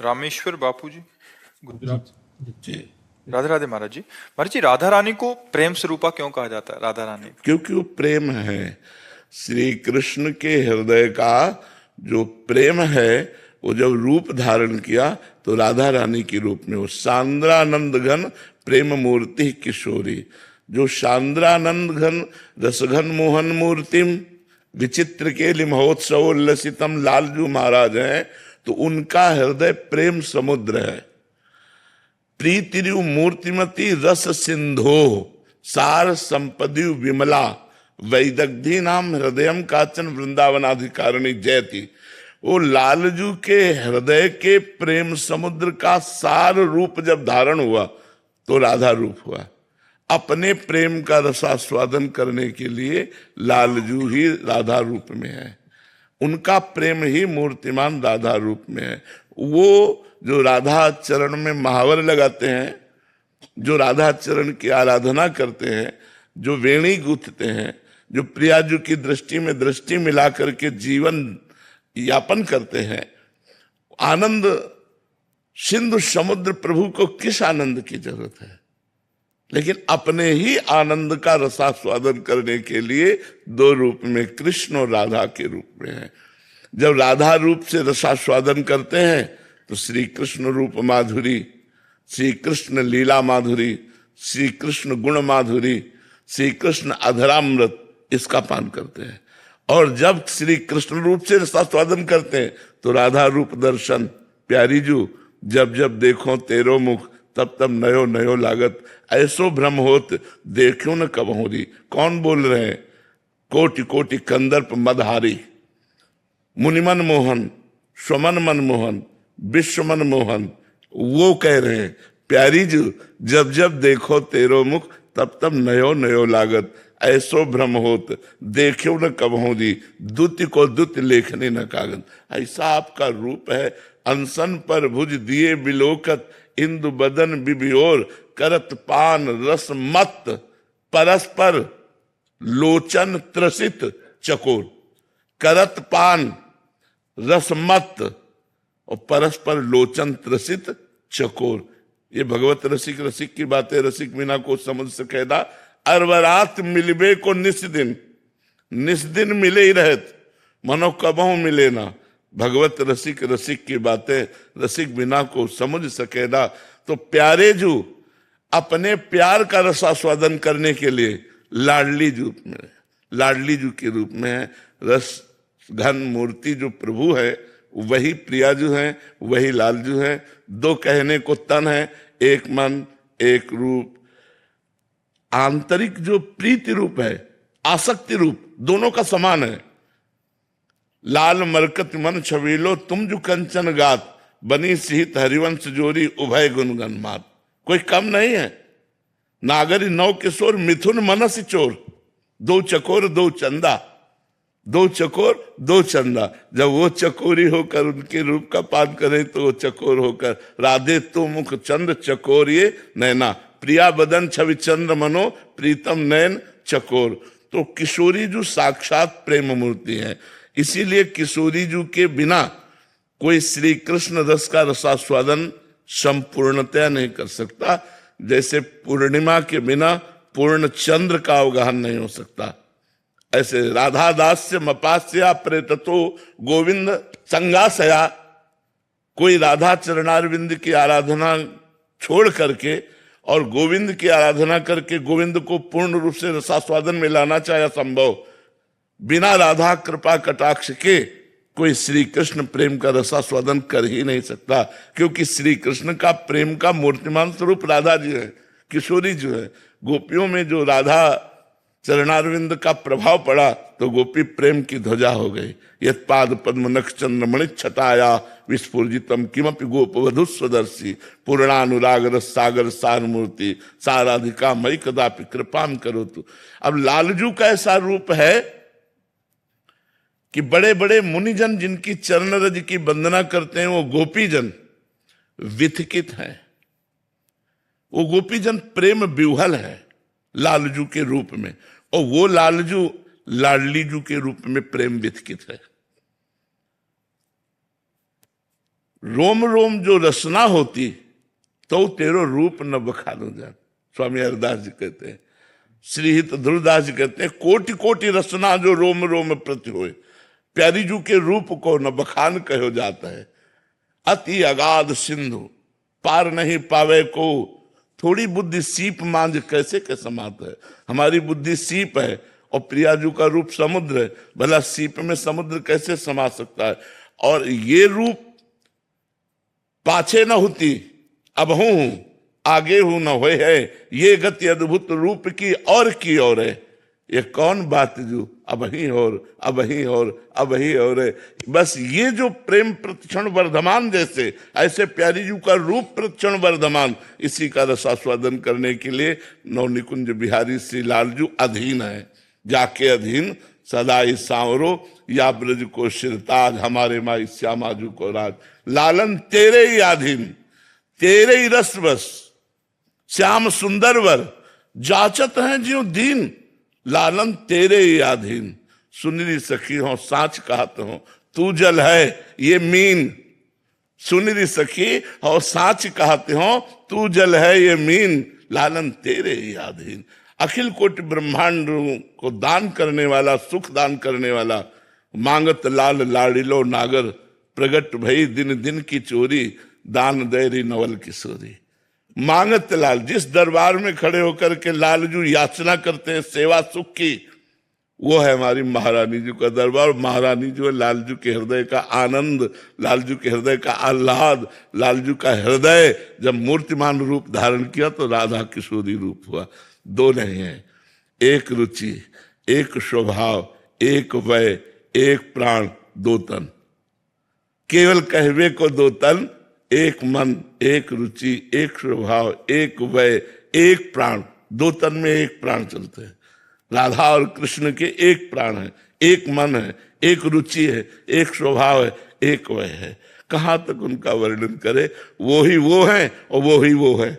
रामेश्वर बापू जी, गुजरात जी। राधे राधे महाराज जी। महाराज जी, राधा रानी को प्रेम स्वरूपा क्यों कहा जाता है? राधा रानी क्योंकि वो प्रेम है। श्री कृष्ण के हृदय का जो प्रेम है वो जब रूप धारण किया तो राधा रानी के रूप में वो सांद्रानंद घन प्रेम मूर्ति किशोरी, जो सांद्रानंद घन रसघन मोहन मूर्तिम विचित्र के लिए महोत्सवोल्लसितम लालजू महाराज हैं, तो उनका हृदय प्रेम समुद्र है। प्रीतिरु मूर्तिमती रस सिंधो सार संपदि विमला वैदग्धी नाम हृदयम काचन वृंदावनाधिकारिणी जयति। वो लालजू के हृदय के प्रेम समुद्र का सार रूप जब धारण हुआ तो राधा रूप हुआ। अपने प्रेम का रसास्वादन करने के लिए लालजू ही राधा रूप में है, उनका प्रेम ही मूर्तिमान राधा रूप में है। वो जो राधा चरण में महावर लगाते हैं, जो राधा चरण की आराधना करते हैं, जो वेणी गूंथते हैं, जो प्रियाजू की दृष्टि में दृष्टि मिला करके जीवन यापन करते हैं, आनंद सिंधु समुद्र प्रभु को किस आनंद की जरूरत है? लेकिन अपने ही आनंद का रसास्वादन करने के लिए दो रूप में, कृष्ण और राधा के रूप में है। जब राधा रूप से रसास्वादन करते हैं तो श्री कृष्ण रूप माधुरी, श्री कृष्ण लीला माधुरी, श्री कृष्ण गुण माधुरी, श्री कृष्ण अधरामृत, इसका पान करते हैं। और जब श्री कृष्ण रूप से रसास्वादन करते हैं तो राधा रूप दर्शन, प्यारी जू जब जब देखो तेरो मुख तब तब नयो नयो लागत, ऐसो भ्रम होत देखो न कब हो री। कौन बोल रहे हैं? कोटि कोटि कंदर्प मदहारी, मुनिमन मोहन, स्वमन मन मोहन, विश्व मन मोहन, वो कह रहे हैं प्यारी जी जब जब देखो तेरो मुख तब तब नयो नयो लागत, ऐसो भ्रम होत देखो न कब हो दी, दुत्य को दुत्य लेखने न कागज। ऐसा आपका रूप है। अनसन पर भुज दिए बिलोकत इंदु बदन बिबियोर, करत पान रस मत परस्पर लोचन त्रसित चकोर। करत पान रसमत और परस्पर लोचन त्रसित चकोर, ये भगवत रसिक रसिक की बातें रसिक बिना को समझ सकेदा। अरवरात मिलबे को निस्दिन मिले ही रहत, मनो कबहू मिले ना। भगवत रसिक रसिक की बातें रसिक बिना को समझ सकेदा। तो प्यारे जू अपने प्यार का रसास्वादन करने के लिए लाडली जू में, लाडली जू के रूप में है। रस घन मूर्ति जो प्रभु है वही प्रियाजू हैं, वही लालजू हैं। दो कहने को तन है, एक मन एक रूप। आंतरिक जो प्रीति रूप है, आसक्ति रूप, दोनों का समान है। लाल मरकत मन छबीलो तुम जो कंचन गात, बनी सिहित हरिवंश जोरी उभय गुणगन मात। कोई कम नहीं है। नागरी नौ किशोर मिथुन मनस चोर, दो चकोर दो चंदा, दो चकोर दो चंदा। जब वो चकोरी होकर उनके रूप का पान करे तो वो चकोर होकर, राधे तो मुख चंद्र चकोर ये नैना, प्रिया बदन छवि चंद्र मनो प्रीतम नयन चकोर। तो किशोरी जो साक्षात प्रेम मूर्ति है, इसीलिए किशोरी जू के बिना कोई श्री कृष्ण रस का रसास्वादन संपूर्णतया नहीं कर सकता। जैसे पूर्णिमा के बिना पूर्ण चंद्र का अवगाहन नहीं हो सकता, ऐसे राधा दास से मपास्या प्रेततो गोविंद संगासया। कोई राधा चरणारविंद की आराधना छोड़ करके और गोविंद की आराधना करके गोविंद को पूर्ण रूप से रसास्वादन में लाना चाहे संभव। बिना राधा कृपा कटाक्ष के कोई श्री कृष्ण प्रेम का रसास्वादन कर ही नहीं सकता, क्योंकि श्री कृष्ण का प्रेम का मूर्तिमान स्वरूप राधा जी है, किशोरी जो है। गोपियों में जो राधा चरणारविंद का प्रभाव पड़ा तो गोपी प्रेम की ध्वजा हो गई। यत पाद पद्म नख चंद्रमणि छटाया विस्फुजितम किमपि गोपवधु स्वदर्शी, पूर्णानुराग रस सागर सार मूर्ति साराधिका मई कदापि कृपाम करो तू। अब लालजू का ऐसा रूप है कि बड़े बड़े मुनिजन जिनकी चरण रज की वंदना करते हैं वो गोपीजन विथकित है, वो गोपीजन प्रेम विह्वल है लालजू के रूप में, और वो लालजू लाडलीजू के रूप में प्रेम विथकित है। रोम रोम जो रसना होती तो तेरो रूप न बखानो जान। स्वामी हरदास जी कहते हैं, श्री हित ध्रुवदास जी कहते हैं, कोटि कोटि रसना जो रोम रोम प्रति होए, प्यारी जू के रूप को न बखान कहो जाता है। अति अगाध सिंधु पार नहीं पावे को, थोड़ी बुद्धि सीप मांझ कैसे के समात है। हमारी बुद्धि सीप है और प्रियाजू का रूप समुद्र है, भला सीप में समुद्र कैसे समा सकता है। और ये रूप पाछे न होती अब हूं, आगे हूं न होए है, ये गति अद्भुत रूप की और है। ये कौन बात जो अब ही और अब ही और अब ही और है। बस ये जो प्रेम प्रतिक्षण वर्धमान, जैसे ऐसे प्यारी जी का रूप प्रतिक्षण वर्धमान, इसी का रसास्वादन करने के लिए नवनिकुंज बिहारी श्री लालजू अधीन है। जाके अधीन सदा ही सांवरो, या ब्रज को शिरताज, हमारे माई श्यामाजू को राज। लालन तेरे ही अधीन, तेरे ही रस बस, श्याम सुंदर वर, जाचत हैं ज्यों दीन। लालन तेरे ही अधीन, सुनरी सखी हो साच कहत हो, तू जल है ये मीन। सुनरी सखी और साच कहते हो, तू जल है ये मीन। लालन तेरे ही अधीन, अखिल कोटि ब्रह्मांड को दान करने वाला, सुख दान करने वाला। मांगत लाल लाडिलो नागर, प्रगट भई दिन दिन की चोरी, दान दैरी नवल किशोरी। मांगत लाल, जिस दरबार में खड़े होकर के लालजू याचना करते हैं सेवा सुख की, वो है हमारी महारानी जी का दरबार। महारानी जो है लालजू के हृदय का आनंद, लालजू के हृदय का आह्लाद। लालजू का हृदय जब मूर्तिमान रूप धारण किया तो राधा किशोरी रूप हुआ। दो नहीं है, एक रुचि, एक स्वभाव, एक वय, एक प्राण, दो तन। केवल कहवे को दो तन, एक मन, एक रुचि, एक स्वभाव, एक वय, एक प्राण। दो तन में एक प्राण चलते हैं। राधा और कृष्ण के एक प्राण है, एक मन है, एक रुचि है, एक स्वभाव है, एक वय है। कहां तक उनका वर्णन करे। वो ही वो है और वो ही वो है।